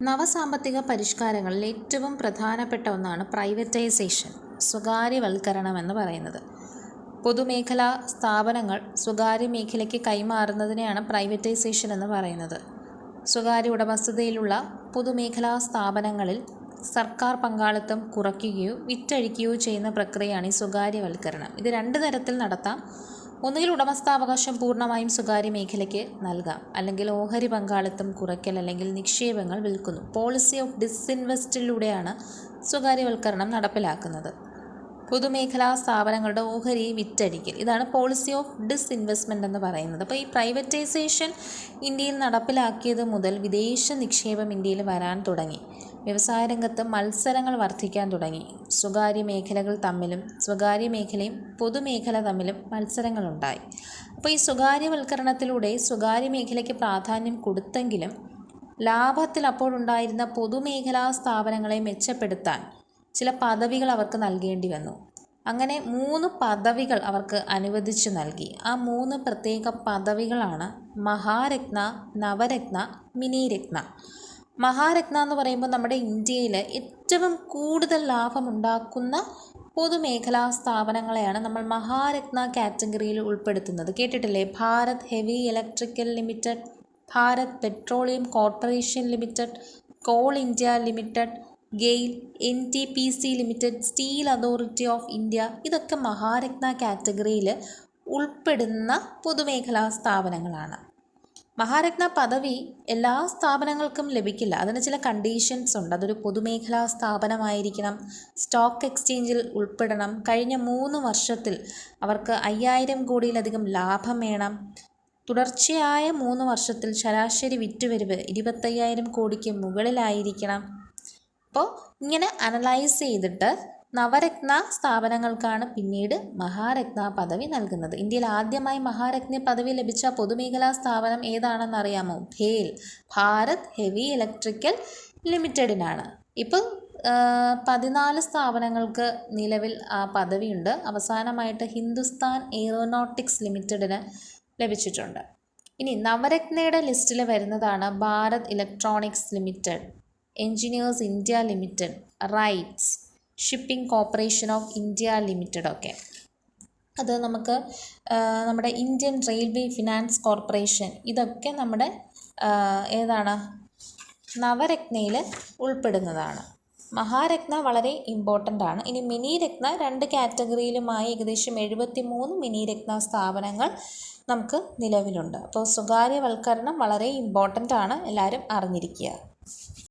നവസാമ്പത്തിക പരിഷ്കാരങ്ങളിൽ ഏറ്റവും പ്രധാനപ്പെട്ട ഒന്നാണ് പ്രൈവറ്റൈസേഷൻ, സ്വകാര്യവൽക്കരണം എന്ന് പറയുന്നത്. പൊതുമേഖലാ സ്ഥാപനങ്ങൾ സ്വകാര്യ മേഖലയ്ക്ക് കൈമാറുന്നതിനെയാണ് പ്രൈവറ്റൈസേഷൻ എന്ന് പറയുന്നത്. സ്വകാര്യ ഉടമസ്ഥതയിലുള്ള പൊതുമേഖലാ സ്ഥാപനങ്ങളിൽ സർക്കാർ പങ്കാളിത്തം കുറയ്ക്കുകയോ വിറ്റഴിക്കുകയോ ചെയ്യുന്ന പ്രക്രിയയാണ് ഈ സ്വകാര്യവൽക്കരണം. ഇത് രണ്ട് തരത്തിൽ നടത്താം. ഒന്നുകിൽ ഉടമസ്ഥാവകാശം പൂർണ്ണമായും സ്വകാര്യ മേഖലയ്ക്ക് നൽകാം, അല്ലെങ്കിൽ ഓഹരി പങ്കാളിത്തം കുറയ്ക്കൽ അല്ലെങ്കിൽ നിക്ഷേപങ്ങൾ വിൽക്കുന്നു. പോളിസി ഓഫ് ഡിസ്ഇൻവെസ്റ്റിലൂടെയാണ് സ്വകാര്യവൽക്കരണം നടപ്പിലാക്കുന്നത്. പൊതുമേഖലാ സ്ഥാപനങ്ങളുടെ ഓഹരി വിറ്റഴിക്കൽ, ഇതാണ് പോളിസി ഓഫ് ഡിസ്ഇൻവെസ്റ്റ്മെൻറ്റ് എന്ന് പറയുന്നത്. അപ്പോൾ ഈ പ്രൈവറ്റൈസേഷൻ ഇന്ത്യയിൽ നടപ്പിലാക്കിയത് മുതൽ വിദേശ നിക്ഷേപം ഇന്ത്യയിൽ വരാൻ തുടങ്ങി. വ്യവസായ രംഗത്ത് മത്സരങ്ങൾ വർദ്ധിക്കാൻ തുടങ്ങി. സ്വകാര്യ മേഖലകൾ തമ്മിലും സ്വകാര്യ മേഖലയും പൊതുമേഖല തമ്മിലും മത്സരങ്ങളുണ്ടായി. അപ്പോൾ ഈ സ്വകാര്യവൽക്കരണത്തിലൂടെ സ്വകാര്യ മേഖലയ്ക്ക് പ്രാധാന്യം കൊടുത്തെങ്കിലും ലാഭത്തിൽ അപ്പോഴുണ്ടായിരുന്ന പൊതുമേഖലാ സ്ഥാപനങ്ങളെ മെച്ചപ്പെടുത്താൻ ചില പദവികൾ അവർക്ക് നൽകേണ്ടി വന്നു. അങ്ങനെ 3 പദവികൾ അവർക്ക് അനുവദിച്ചു നൽകി. ആ 3 പ്രത്യേക പദവികളാണ് മഹാരത്ന, നവരത്ന, മിനിരത്ന. മഹാരത്ന എന്ന് പറയുമ്പോൾ നമ്മുടെ ഇന്ത്യയിൽ ഏറ്റവും കൂടുതൽ ലാഭമുണ്ടാക്കുന്ന പൊതുമേഖലാ സ്ഥാപനങ്ങളെയാണ് നമ്മൾ മഹാരത്ന കാറ്റഗറിയിൽ ഉൾപ്പെടുത്തുന്നത്. കേട്ടിട്ടില്ലേ? Bharat Heavy Electrical Limited, Bharat Petroleum Corporation Limited, Coal India Limited, GAIL, NTPC Limited, Steel Authority of India. ഇതൊക്കെ മഹാരത്ന കാറ്റഗറിയിൽ ഉൾപ്പെടുന്ന പൊതുമേഖലാ സ്ഥാപനങ്ങളാണ്. മഹാരത്ന പദവി എല്ലാ സ്ഥാപനങ്ങൾക്കും ലഭിക്കില്ല. അതിന് ചില കണ്ടീഷൻസ് ഉണ്ട്. അതൊരു പൊതുമേഖലാ സ്ഥാപനമായിരിക്കണം, സ്റ്റോക്ക് എക്സ്ചേഞ്ചിൽ ഉൾപ്പെടണം, കഴിഞ്ഞ 3 വർഷത്തിൽ അവർക്ക് 5000 കോടിയിലധികം ലാഭം വേണം, തുടർച്ചയായ 3 വർഷത്തിൽ ശരാശരി വിറ്റുവരവ് 25,000 കോടിക്ക് മുകളിലായിരിക്കണം. അപ്പോൾ ഇങ്ങനെ അനലൈസ് ചെയ്തിട്ട് നവരത്ന സ്ഥാപനങ്ങൾക്കാണ് പിന്നീട് മഹാരത്ന പദവി നൽകുന്നത്. ഇന്ത്യയിൽ ആദ്യമായി മഹാരത്ന പദവി ലഭിച്ച പൊതുമേഖലാ സ്ഥാപനം ഏതാണെന്ന് അറിയാമോ? Bhel, Bharat Heavy electrical ലിമിറ്റഡിനാണ്. ഇപ്പോൾ 14 സ്ഥാപനങ്ങൾക്ക് നിലവിൽ ആ പദവിയുണ്ട്. അവസാനമായിട്ട് ഹിന്ദുസ്ഥാൻ എയ്റോനോട്ടിക്സ് ലിമിറ്റഡിന് ലഭിച്ചിട്ടുണ്ട്. ഇനി നവരത്നയുടെ ലിസ്റ്റിൽ വരുന്നതാണ് Bharat electronics limited, engineers India limited, rights, shipping corporation of India limited ഒക്കെ. അത് നമുക്ക് നമ്മുടെ ഇന്ത്യൻ റെയിൽവേ ഫിനാൻസ് കോർപ്പറേഷൻ, ഇതൊക്കെ നമ്മുടെ ഏതാണ് നവരത്നയിൽ ഉൾപ്പെടുന്നതാണ്. മഹാരത്ന വളരെ ഇമ്പോർട്ടൻ്റ് ആണ്. ഇനി മിനിരത്ന 2 കാറ്റഗറിയിലുമായി ഏകദേശം 73 മിനിരത്ന സ്ഥാപനങ്ങൾ നമുക്ക് നിലവിലുണ്ട്. അപ്പോൾ സ്വകാര്യവൽക്കരണം വളരെ ഇമ്പോർട്ടൻ്റ് ആണ്, എല്ലാവരും അറിഞ്ഞിരിക്കുക.